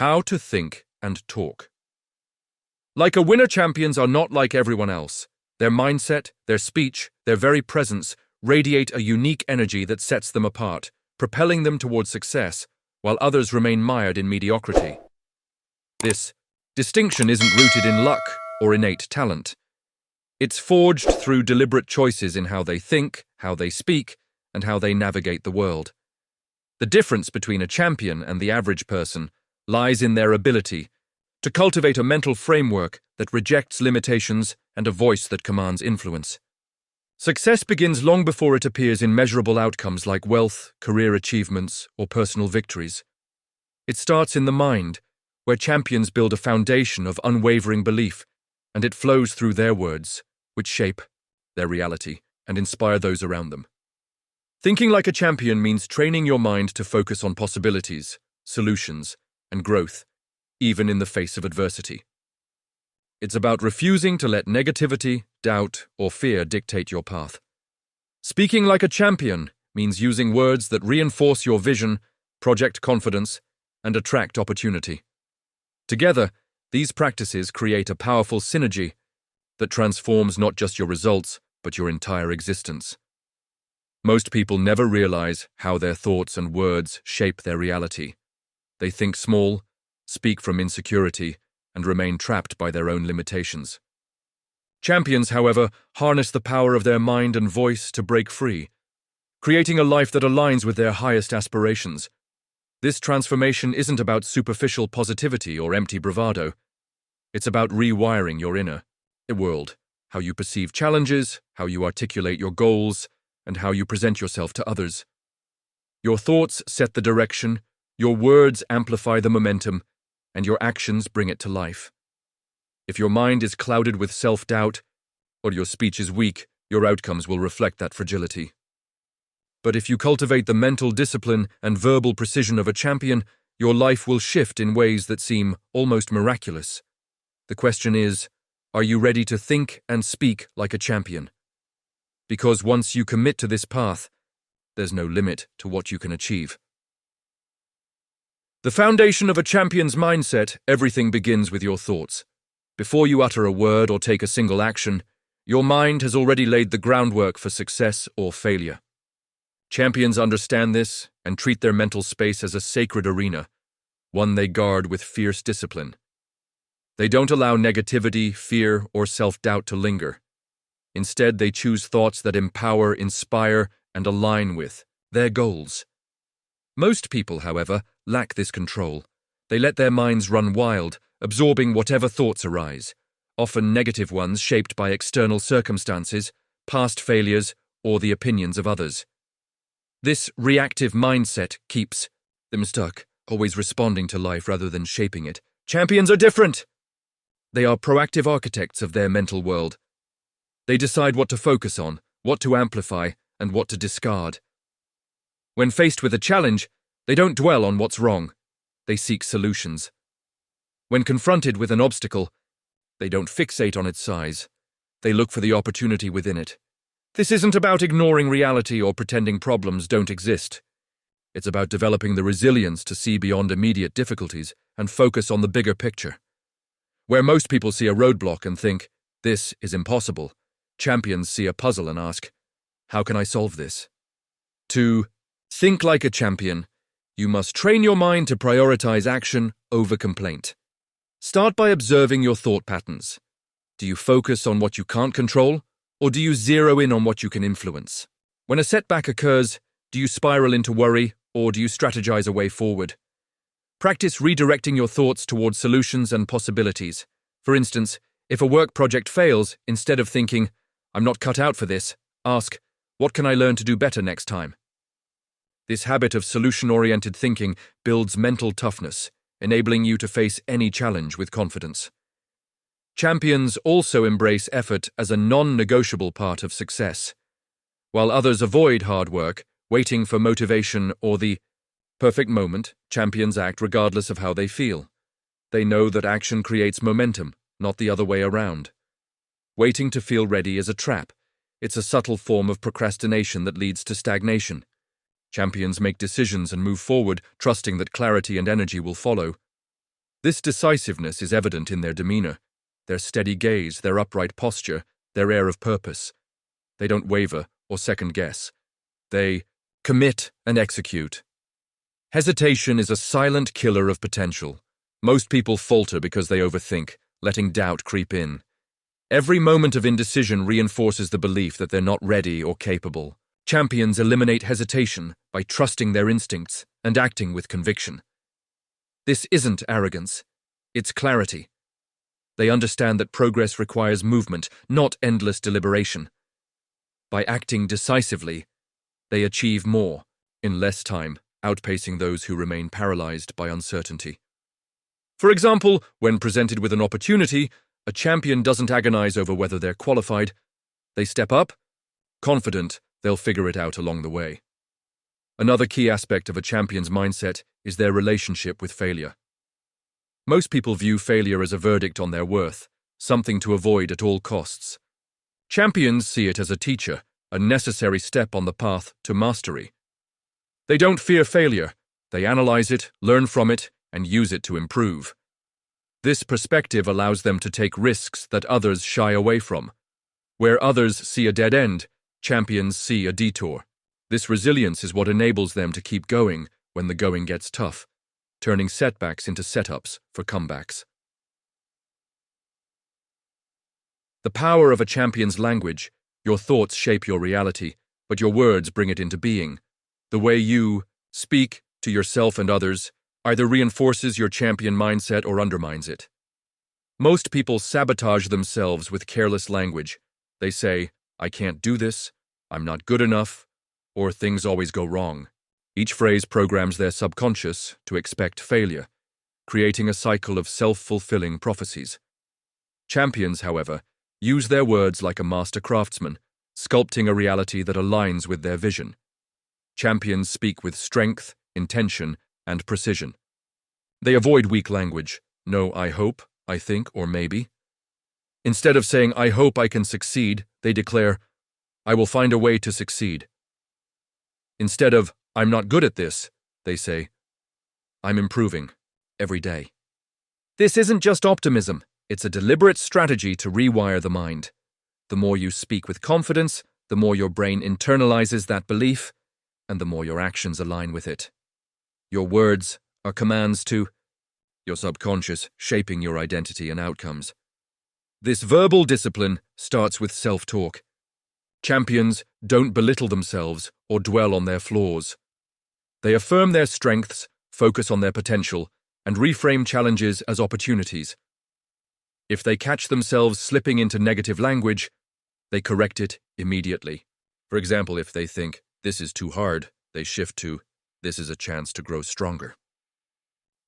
How to think and talk. Like a winner, champions are not like everyone else. Their mindset, their speech, their very presence radiate a unique energy that sets them apart, propelling them towards success, while others remain mired in mediocrity. This distinction isn't rooted in luck or innate talent. It's forged through deliberate choices in how they think, how they speak, and how they navigate the world. The difference between a champion and the average person lies in their ability to cultivate a mental framework that rejects limitations and a voice that commands influence. Success begins long before it appears in measurable outcomes like wealth, career achievements, or personal victories. It starts in the mind, where champions build a foundation of unwavering belief, and it flows through their words, which shape their reality and inspire those around them. Thinking like a champion means training your mind to focus on possibilities, solutions, and growth, even in the face of adversity. It's about refusing to let negativity, doubt, or fear dictate your path. Speaking like a champion means using words that reinforce your vision, project confidence, and attract opportunity. Together, these practices create a powerful synergy that transforms not just your results, but your entire existence. Most people never realize how their thoughts and words shape their reality. They think small, speak from insecurity, and remain trapped by their own limitations. Champions, however, harness the power of their mind and voice to break free, creating a life that aligns with their highest aspirations. This transformation isn't about superficial positivity or empty bravado. It's about rewiring your inner world, how you perceive challenges, how you articulate your goals, and how you present yourself to others. Your thoughts set the direction, your words amplify the momentum, and your actions bring it to life. If your mind is clouded with self-doubt, or your speech is weak, your outcomes will reflect that fragility. But if you cultivate the mental discipline and verbal precision of a champion, your life will shift in ways that seem almost miraculous. The question is, are you ready to think and speak like a champion? Because once you commit to this path, there's no limit to what you can achieve. The foundation of a champion's mindset, everything begins with your thoughts. Before you utter a word or take a single action, your mind has already laid the groundwork for success or failure. Champions understand this and treat their mental space as a sacred arena, one they guard with fierce discipline. They don't allow negativity, fear, or self-doubt to linger. Instead, they choose thoughts that empower, inspire, and align with their goals. Most people, however, lack this control. They let their minds run wild, absorbing whatever thoughts arise, often negative ones shaped by external circumstances, past failures, or the opinions of others. This reactive mindset keeps them stuck, always responding to life rather than shaping it. Champions are different. They are proactive architects of their mental world. They decide what to focus on, what to amplify, and what to discard. When faced with a challenge, they don't dwell on what's wrong. They seek solutions. When confronted with an obstacle, they don't fixate on its size. They look for the opportunity within it. This isn't about ignoring reality or pretending problems don't exist. It's about developing the resilience to see beyond immediate difficulties and focus on the bigger picture. Where most people see a roadblock and think, this is impossible, champions see a puzzle and ask, how can I solve this? To think like a champion, you must train your mind to prioritize action over complaint. Start by observing your thought patterns. Do you focus on what you can't control, or do you zero in on what you can influence? When a setback occurs, do you spiral into worry, or do you strategize a way forward? Practice redirecting your thoughts towards solutions and possibilities. For instance, if a work project fails, instead of thinking, I'm not cut out for this, ask, what can I learn to do better next time? This habit of solution-oriented thinking builds mental toughness, enabling you to face any challenge with confidence. Champions also embrace effort as a non-negotiable part of success. While others avoid hard work, waiting for motivation or the perfect moment, champions act regardless of how they feel. They know that action creates momentum, not the other way around. Waiting to feel ready is a trap. It's a subtle form of procrastination that leads to stagnation. Champions make decisions and move forward, trusting that clarity and energy will follow. This decisiveness is evident in their demeanor, their steady gaze, their upright posture, their air of purpose. They don't waver or second-guess. They commit and execute. Hesitation is a silent killer of potential. Most people falter because they overthink, letting doubt creep in. Every moment of indecision reinforces the belief that they're not ready or capable. Champions eliminate hesitation by trusting their instincts and acting with conviction. This isn't arrogance, it's clarity. They understand that progress requires movement, not endless deliberation. By acting decisively, they achieve more in less time, outpacing those who remain paralyzed by uncertainty. For example, when presented with an opportunity, a champion doesn't agonize over whether they're qualified. They step up, confident they'll figure it out along the way. Another key aspect of a champion's mindset is their relationship with failure. Most people view failure as a verdict on their worth, something to avoid at all costs. Champions see it as a teacher, a necessary step on the path to mastery. They don't fear failure. They analyze it, learn from it, and use it to improve. This perspective allows them to take risks that others shy away from. Where others see a dead end, champions see a detour. This resilience is what enables them to keep going when the going gets tough, turning setbacks into setups for comebacks. The power of a champion's language. Your thoughts shape your reality, but your words bring it into being. The way you speak to yourself and others either reinforces your champion mindset or undermines it. Most people sabotage themselves with careless language. They say, "I can't do this," "I'm not good enough," or "things always go wrong." Each phrase programs their subconscious to expect failure, creating a cycle of self-fulfilling prophecies. Champions, however, use their words like a master craftsman, sculpting a reality that aligns with their vision. Champions speak with strength, intention, and precision. They avoid weak language. No, "I hope," "I think," or "maybe." Instead of saying, "I hope I can succeed," they declare, "I will find a way to succeed." Instead of, "I'm not good at this," they say, "I'm improving every day." This isn't just optimism. It's a deliberate strategy to rewire the mind. The more you speak with confidence, the more your brain internalizes that belief, and the more your actions align with it. Your words are commands to your subconscious, shaping your identity and outcomes. This verbal discipline starts with self-talk. Champions don't belittle themselves or dwell on their flaws. They affirm their strengths, focus on their potential, and reframe challenges as opportunities. If they catch themselves slipping into negative language, they correct it immediately. For example, if they think, "This is too hard," they shift to, "This is a chance to grow stronger."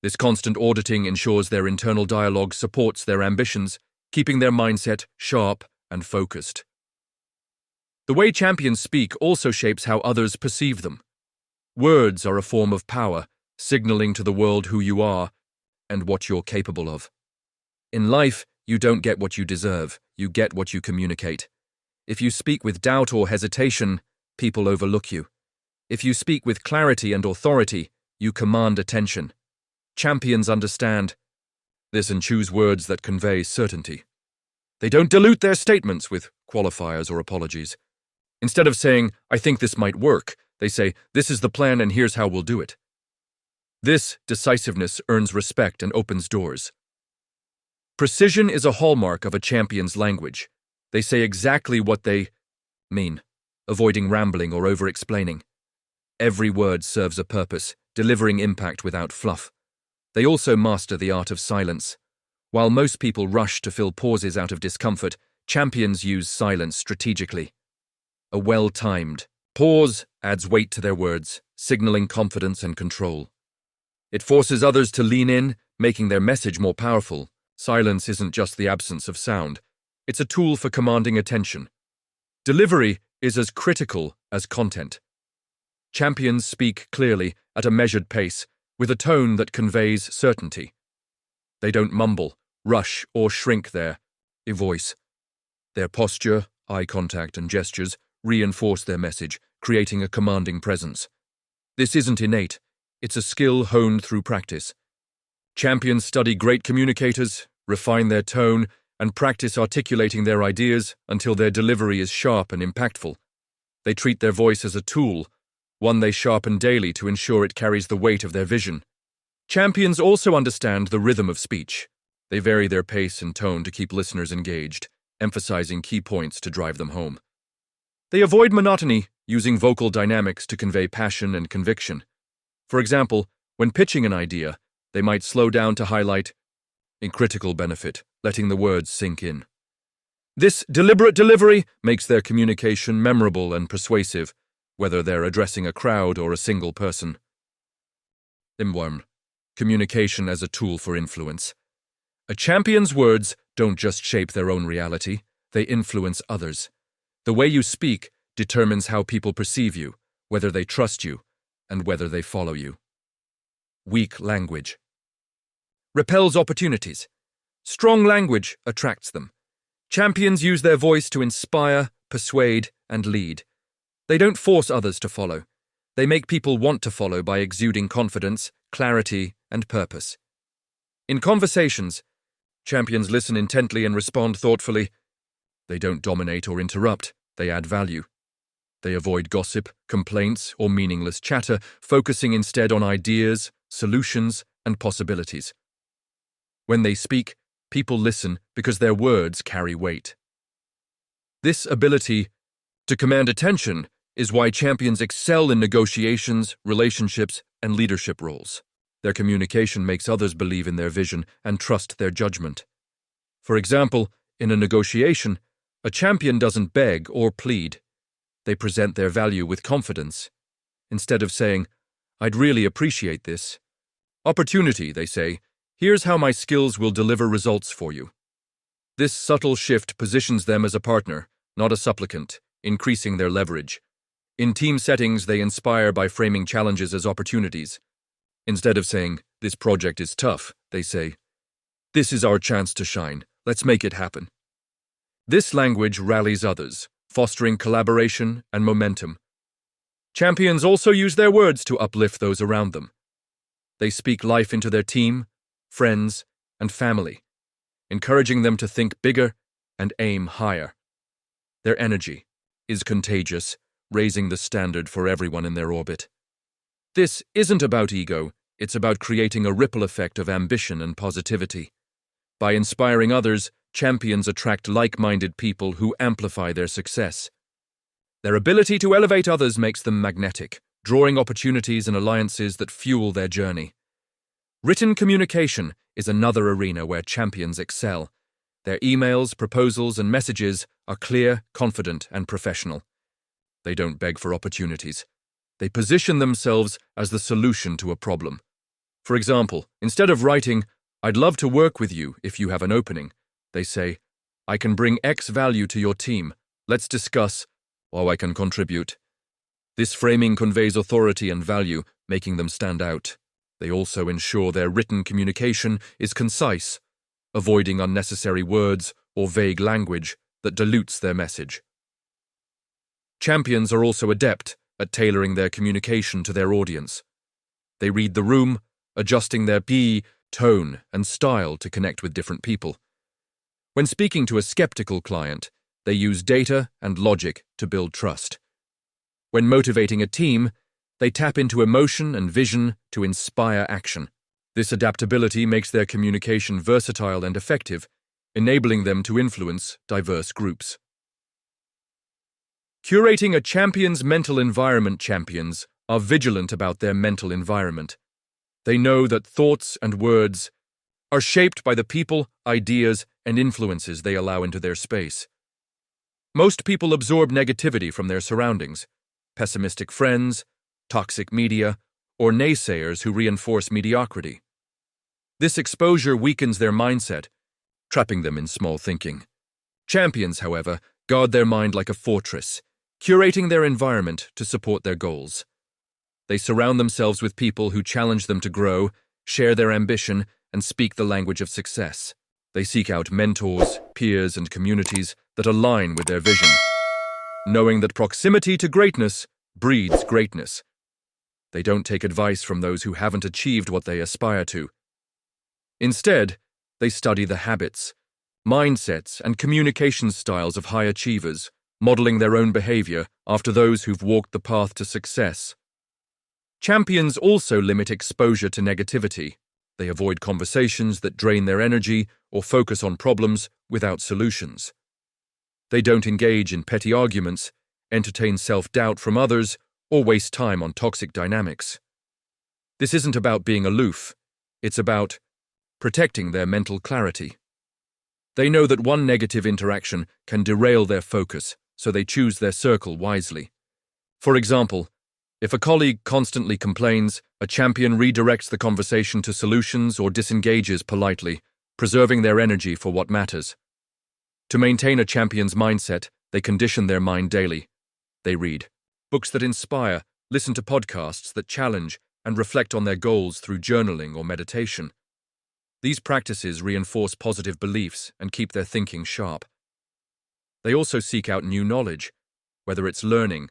This constant auditing ensures their internal dialogue supports their ambitions, keeping their mindset sharp and focused. The way champions speak also shapes how others perceive them. Words are a form of power, signaling to the world who you are and what you're capable of. In life, you don't get what you deserve, you get what you communicate. If you speak with doubt or hesitation, people overlook you. If you speak with clarity and authority, you command attention. Champions understand this and choose words that convey certainty. They don't dilute their statements with qualifiers or apologies. Instead of saying, "I think this might work," they say, "This is the plan and here's how we'll do it." This decisiveness earns respect and opens doors. Precision is a hallmark of a champion's language. They say exactly what they mean, avoiding rambling or over-explaining. Every word serves a purpose, delivering impact without fluff. They also master the art of silence. While most people rush to fill pauses out of discomfort, champions use silence strategically. A well-timed pause adds weight to their words, signaling confidence and control. It forces others to lean in, making their message more powerful. Silence isn't just the absence of sound. It's a tool for commanding attention. Delivery is as critical as content. Champions speak clearly, at a measured pace, with a tone that conveys certainty. They don't mumble, rush, or shrink their voice. Their posture, eye contact, and gestures reinforce their message, creating a commanding presence. This isn't innate. It's a skill honed through practice. Champions study great communicators, refine their tone, and practice articulating their ideas until their delivery is sharp and impactful. They treat their voice as a tool, one they sharpen daily to ensure it carries the weight of their vision. Champions also understand the rhythm of speech. They vary their pace and tone to keep listeners engaged, emphasizing key points to drive them home. They avoid monotony, using vocal dynamics to convey passion and conviction. For example, when pitching an idea, they might slow down to highlight a critical benefit, letting the words sink in. This deliberate delivery makes their communication memorable and persuasive, whether they're addressing a crowd or a single person. Communication as a tool for influence. A champion's words don't just shape their own reality, they influence others. The way you speak determines how people perceive you, whether they trust you, and whether they follow you. Weak language repels opportunities. Strong language attracts them. Champions use their voice to inspire, persuade, and lead. They don't force others to follow. They make people want to follow by exuding confidence, clarity, and purpose. In conversations, champions listen intently and respond thoughtfully. They don't dominate or interrupt, they add value. They avoid gossip, complaints, or meaningless chatter, focusing instead on ideas, solutions, and possibilities. When they speak, people listen because their words carry weight. This ability to command attention is why champions excel in negotiations, relationships, and leadership roles. Their communication makes others believe in their vision and trust their judgment. For example, in a negotiation, a champion doesn't beg or plead. They present their value with confidence. Instead of saying, "I'd really appreciate this," "Opportunity," they say, "Here's how my skills will deliver results for you." This subtle shift positions them as a partner, not a supplicant, increasing their leverage. In team settings, they inspire by framing challenges as opportunities. Instead of saying, "This project is tough," they say, "This is our chance to shine. Let's make it happen." This language rallies others, fostering collaboration and momentum. Champions also use their words to uplift those around them. They speak life into their team, friends, and family, encouraging them to think bigger and aim higher. Their energy is contagious, raising the standard for everyone in their orbit. This isn't about ego, it's about creating a ripple effect of ambition and positivity. By inspiring others, champions attract like-minded people who amplify their success. Their ability to elevate others makes them magnetic, drawing opportunities and alliances that fuel their journey. Written communication is another arena where champions excel. Their emails, proposals, and messages are clear, confident, and professional. They don't beg for opportunities. They position themselves as the solution to a problem. For example, instead of writing, "I'd love to work with you if you have an opening," they say, "I can bring X value to your team. Let's discuss how I can contribute." This framing conveys authority and value, making them stand out. They also ensure their written communication is concise, avoiding unnecessary words or vague language that dilutes their message. Champions are also adept at tailoring their communication to their audience. They read the room, adjusting their tone, and style to connect with different people. When speaking to a skeptical client, they use data and logic to build trust. When motivating a team, they tap into emotion and vision to inspire action. This adaptability makes their communication versatile and effective, enabling them to influence diverse groups. Curating a champion's mental environment. Champions are vigilant about their mental environment. They know that thoughts and words are shaped by the people, ideas, and influences they allow into their space. Most people absorb negativity from their surroundings: pessimistic friends, toxic media, or naysayers who reinforce mediocrity. This exposure weakens their mindset, trapping them in small thinking. Champions, however, guard their mind like a fortress, curating their environment to support their goals. They surround themselves with people who challenge them to grow, share their ambition, and speak the language of success. They seek out mentors, peers, and communities that align with their vision, knowing that proximity to greatness breeds greatness. They don't take advice from those who haven't achieved what they aspire to. Instead, they study the habits, mindsets, and communication styles of high achievers, modeling their own behavior after those who've walked the path to success. Champions also limit exposure to negativity. They avoid conversations that drain their energy or focus on problems without solutions. They don't engage in petty arguments, entertain self-doubt from others, or waste time on toxic dynamics. This isn't about being aloof. It's about protecting their mental clarity. They know that one negative interaction can derail their focus, so they choose their circle wisely. For example, if a colleague constantly complains, a champion redirects the conversation to solutions or disengages politely, preserving their energy for what matters. To maintain a champion's mindset, they condition their mind daily. They read books that inspire, listen to podcasts that challenge, and reflect on their goals through journaling or meditation. These practices reinforce positive beliefs and keep their thinking sharp. They also seek out new knowledge, whether it's learning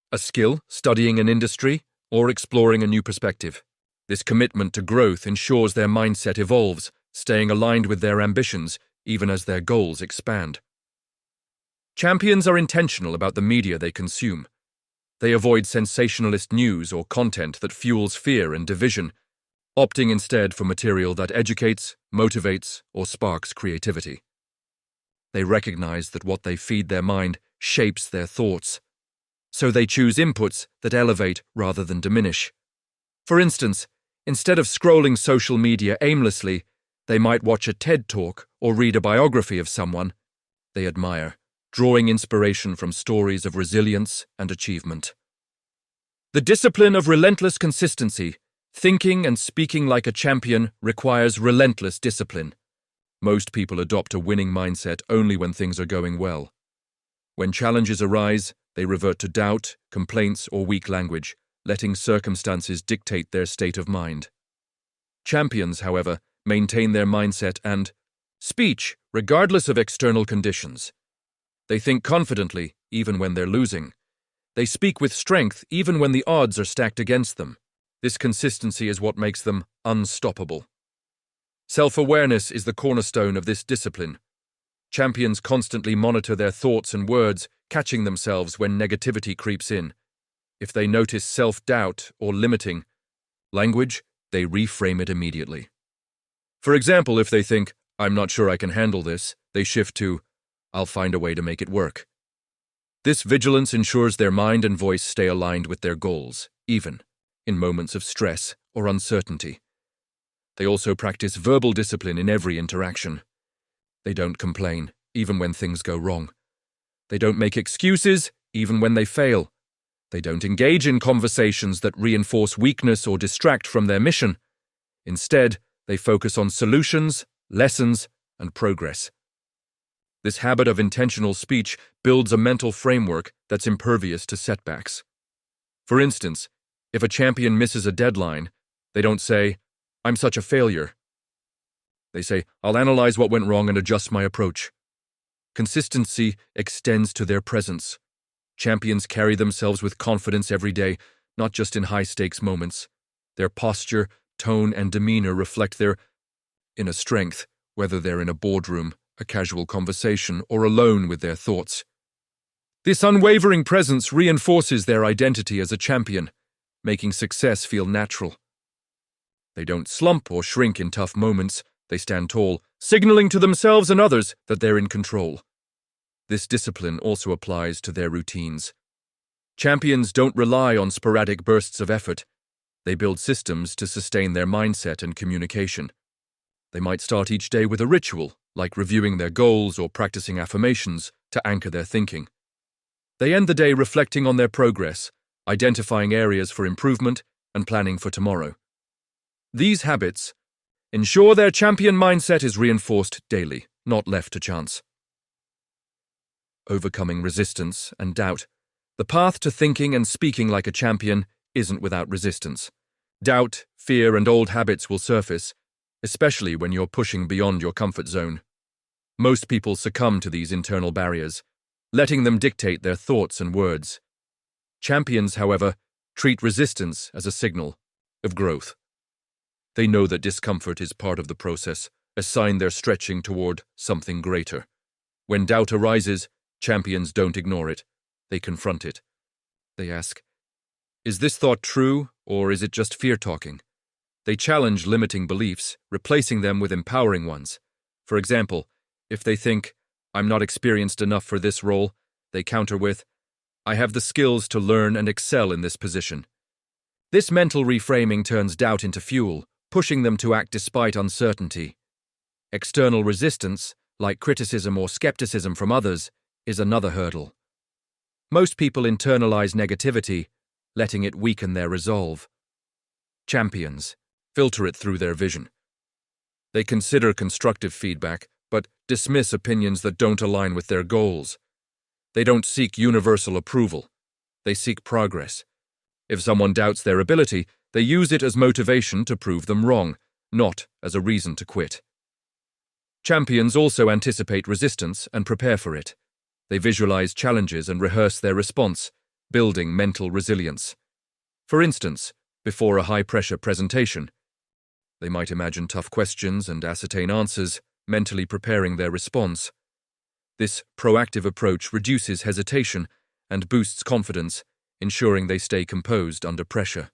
a skill, studying an industry, or exploring a new perspective. This commitment to growth ensures their mindset evolves, staying aligned with their ambitions even as their goals expand. Champions are intentional about the media they consume. They avoid sensationalist news or content that fuels fear and division, opting instead for material that educates, motivates, or sparks creativity. They recognize that what they feed their mind shapes their thoughts, so they choose inputs that elevate rather than diminish. For instance, instead of scrolling social media aimlessly, they might watch a TED Talk or read a biography of someone they admire, drawing inspiration from stories of resilience and achievement. The discipline of relentless consistency, thinking and speaking like a champion, requires relentless discipline. Most people adopt a winning mindset only when things are going well. When challenges arise, they revert to doubt, complaints, or weak language, letting circumstances dictate their state of mind. Champions, however, maintain their mindset and speech regardless of external conditions. They think confidently, even when they're losing. They speak with strength, even when the odds are stacked against them. This consistency is what makes them unstoppable. Self-awareness is the cornerstone of this discipline. Champions constantly monitor their thoughts and words, catching themselves when negativity creeps in. If they notice self-doubt or limiting language, they reframe it immediately. For example, if they think, "I'm not sure I can handle this," they shift to, "I'll find a way to make it work." This vigilance ensures their mind and voice stay aligned with their goals, even in moments of stress or uncertainty. They also practice verbal discipline in every interaction. They don't complain, even when things go wrong. They don't make excuses, even when they fail. They don't engage in conversations that reinforce weakness or distract from their mission. Instead, they focus on solutions, lessons, and progress. This habit of intentional speech builds a mental framework that's impervious to setbacks. For instance, if a champion misses a deadline, they don't say, "I'm such a failure." They say, "I'll analyze what went wrong and adjust my approach." Consistency extends to their presence. Champions carry themselves with confidence every day, not just in high-stakes moments. Their posture, tone, and demeanor reflect their inner strength, whether they're in a boardroom, a casual conversation, or alone with their thoughts. This unwavering presence reinforces their identity as a champion, making success feel natural. They don't slump or shrink in tough moments. They stand tall, signaling to themselves and others that they're in control. This discipline also applies to their routines. Champions don't rely on sporadic bursts of effort. They build systems to sustain their mindset and communication. They might start each day with a ritual, like reviewing their goals or practicing affirmations to anchor their thinking. They end the day reflecting on their progress, identifying areas for improvement, and planning for tomorrow. These habits ensure their champion mindset is reinforced daily, not left to chance. Overcoming resistance and doubt. The path to thinking and speaking like a champion isn't without resistance. Doubt, fear, and old habits will surface, especially when you're pushing beyond your comfort zone. Most people succumb to these internal barriers, letting them dictate their thoughts and words. Champions, however, treat resistance as a signal of growth. They know that discomfort is part of the process, a sign they're stretching toward something greater. When doubt arises, champions don't ignore it. They confront it. They ask, "Is this thought true, or is it just fear talking?" They challenge limiting beliefs, replacing them with empowering ones. For example, if they think, "I'm not experienced enough for this role," they counter with, "I have the skills to learn and excel in this position." This mental reframing turns doubt into fuel, pushing them to act despite uncertainty. External resistance, like criticism or skepticism from others, is another hurdle. Most people internalize negativity, letting it weaken their resolve. Champions filter it through their vision. They consider constructive feedback, but dismiss opinions that don't align with their goals. They don't seek universal approval. They seek progress. If someone doubts their ability, they use it as motivation to prove them wrong, not as a reason to quit. Champions also anticipate resistance and prepare for it. They visualize challenges and rehearse their response, building mental resilience. For instance, before a high-pressure presentation, they might imagine tough questions and ascertain answers, mentally preparing their response. This proactive approach reduces hesitation and boosts confidence, ensuring they stay composed under pressure.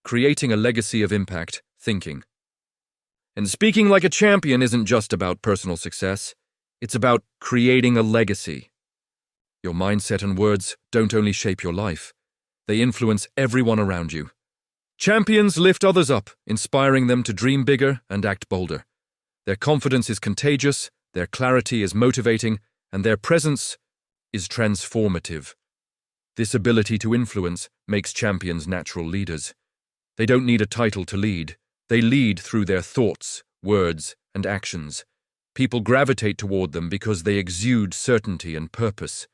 Creating a legacy of impact, thinking. And speaking like a champion isn't just about personal success, it's about creating a legacy. Your mindset and words don't only shape your life, they influence everyone around you. Champions lift others up, inspiring them to dream bigger and act bolder. Their confidence is contagious, their clarity is motivating, and their presence is transformative. This ability to influence makes champions natural leaders. They don't need a title to lead. They lead through their thoughts, words, and actions. People gravitate toward them because they exude certainty and purpose.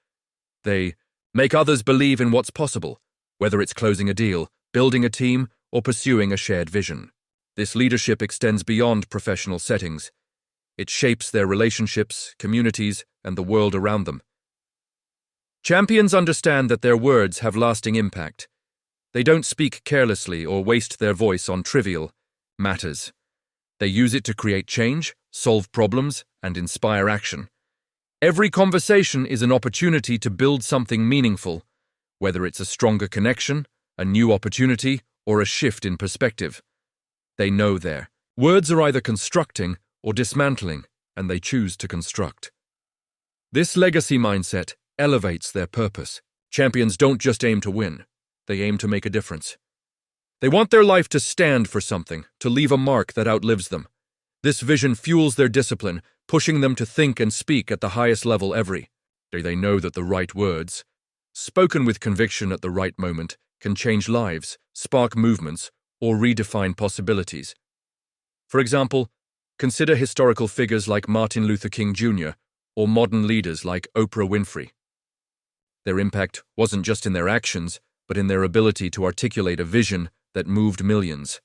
They make others believe in what's possible, whether it's closing a deal, building a team, or pursuing a shared vision. This leadership extends beyond professional settings. It shapes their relationships, communities, and the world around them. Champions understand that their words have lasting impact. They don't speak carelessly or waste their voice on trivial matters. They use it to create change, solve problems, and inspire action. Every conversation is an opportunity to build something meaningful, whether it's a stronger connection, a new opportunity, or a shift in perspective. They know their words are either constructing or dismantling, and they choose to construct. This legacy mindset elevates their purpose. Champions don't just aim to win, they aim to make a difference. They want their life to stand for something, to leave a mark that outlives them. This vision fuels their discipline, pushing them to think and speak at the highest level every day. They know that the right words, spoken with conviction at the right moment, can change lives, spark movements, or redefine possibilities. For example, consider historical figures like Martin Luther King Jr. or modern leaders like Oprah Winfrey. Their impact wasn't just in their actions, but in their ability to articulate a vision that moved millions.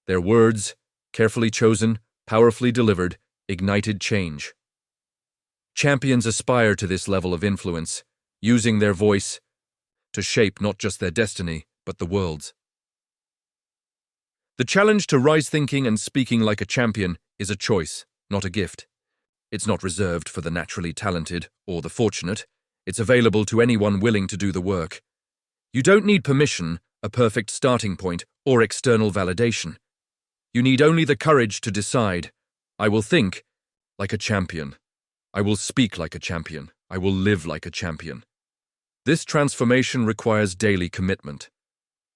Their words, carefully chosen, powerfully delivered, ignited change. Champions aspire to this level of influence, using their voice to shape not just their destiny, but the world's. The challenge to rise thinking and speaking like a champion is a choice, not a gift. It's not reserved for the naturally talented or the fortunate. It's available to anyone willing to do the work. You don't need permission, a perfect starting point, or external validation. You need only the courage to decide, I will think like a champion. I will speak like a champion. I will live like a champion. This transformation requires daily commitment.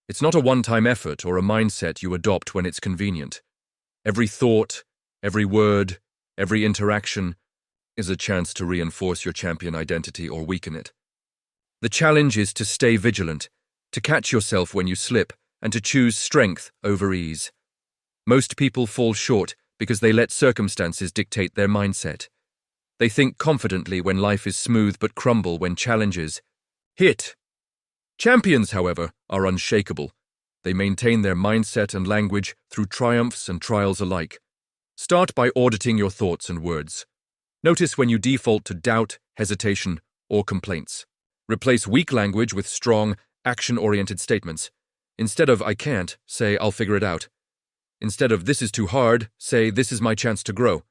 It's not a one-time effort or a mindset you adopt when it's convenient. Every thought, every word, every interaction is a chance to reinforce your champion identity or weaken it. The challenge is to stay vigilant, to catch yourself when you slip, and to choose strength over ease. Most people fall short because they let circumstances dictate their mindset. They think confidently when life is smooth but crumble when challenges hit. Champions, however, are unshakable. They maintain their mindset and language through triumphs and trials alike. Start by auditing your thoughts and words. Notice when you default to doubt, hesitation, or complaints. Replace weak language with strong, action-oriented statements. Instead of "I can't," say "I'll figure it out." Instead of "This is too hard," say "This is my chance to grow."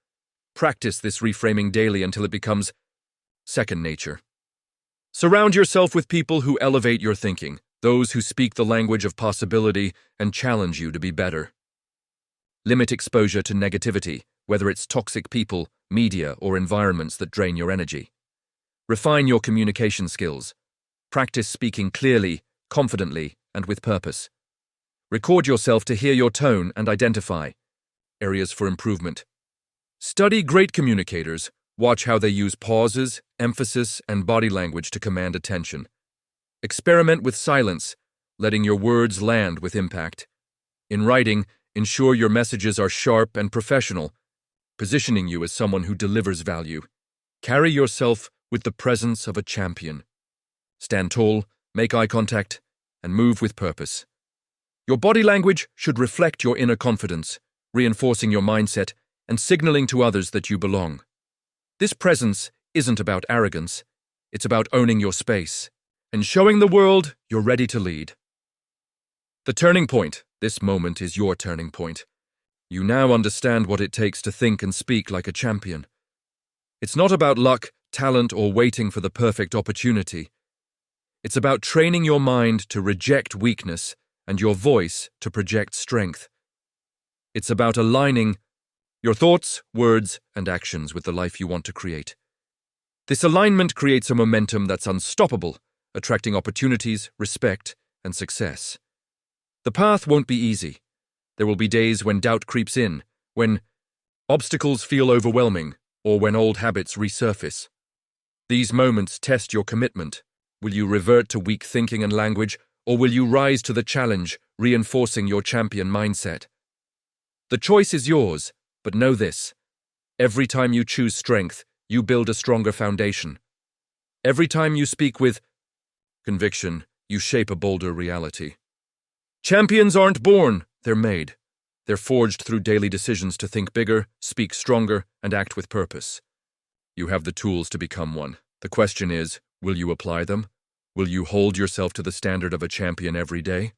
Practice this reframing daily until it becomes second nature. Surround yourself with people who elevate your thinking, those who speak the language of possibility and challenge you to be better. Limit exposure to negativity, whether it's toxic people, media, or environments that drain your energy. Refine your communication skills. Practice speaking clearly, confidently, and with purpose. Record yourself to hear your tone and identify areas for improvement. Study great communicators. Watch how they use pauses, emphasis, and body language to command attention. Experiment with silence, letting your words land with impact. In writing, ensure your messages are sharp and professional, positioning you as someone who delivers value. Carry yourself with the presence of a champion. Stand tall, make eye contact, and move with purpose. Your body language should reflect your inner confidence, reinforcing your mindset and signaling to others that you belong. This presence isn't about arrogance, it's about owning your space and showing the world you're ready to lead. The turning point. This moment is your turning point. You now understand what it takes to think and speak like a champion. It's not about luck, talent, or waiting for the perfect opportunity. It's about training your mind to reject weakness and your voice to project strength. It's about aligning your thoughts, words, and actions with the life you want to create. This alignment creates a momentum that's unstoppable, attracting opportunities, respect, and success. The path won't be easy. There will be days when doubt creeps in, when obstacles feel overwhelming, or when old habits resurface. These moments test your commitment. Will you revert to weak thinking and language, or will you rise to the challenge, reinforcing your champion mindset? The choice is yours, but know this. Every time you choose strength, you build a stronger foundation. Every time you speak with conviction, you shape a bolder reality. Champions aren't born, they're made. They're forged through daily decisions to think bigger, speak stronger, and act with purpose. You have the tools to become one. The question is, will you apply them? Will you hold yourself to the standard of a champion every day?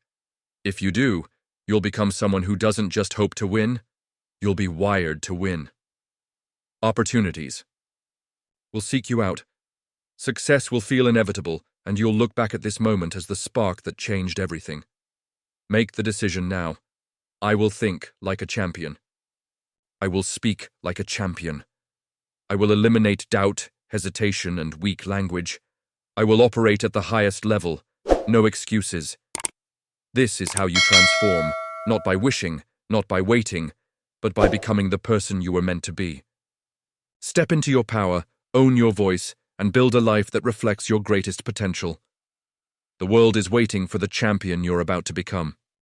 If you do, you'll become someone who doesn't just hope to win, you'll be wired to win. Opportunities will seek you out. Success will feel inevitable, and you'll look back at this moment as the spark that changed everything. Make the decision now. I will think like a champion. I will speak like a champion. I will eliminate doubt, hesitation, and weak language. I will operate at the highest level. No excuses. This is how you transform, not by wishing, not by waiting, but by becoming the person you were meant to be. Step into your power, own your voice, and build a life that reflects your greatest potential. The world is waiting for the champion you're about to become.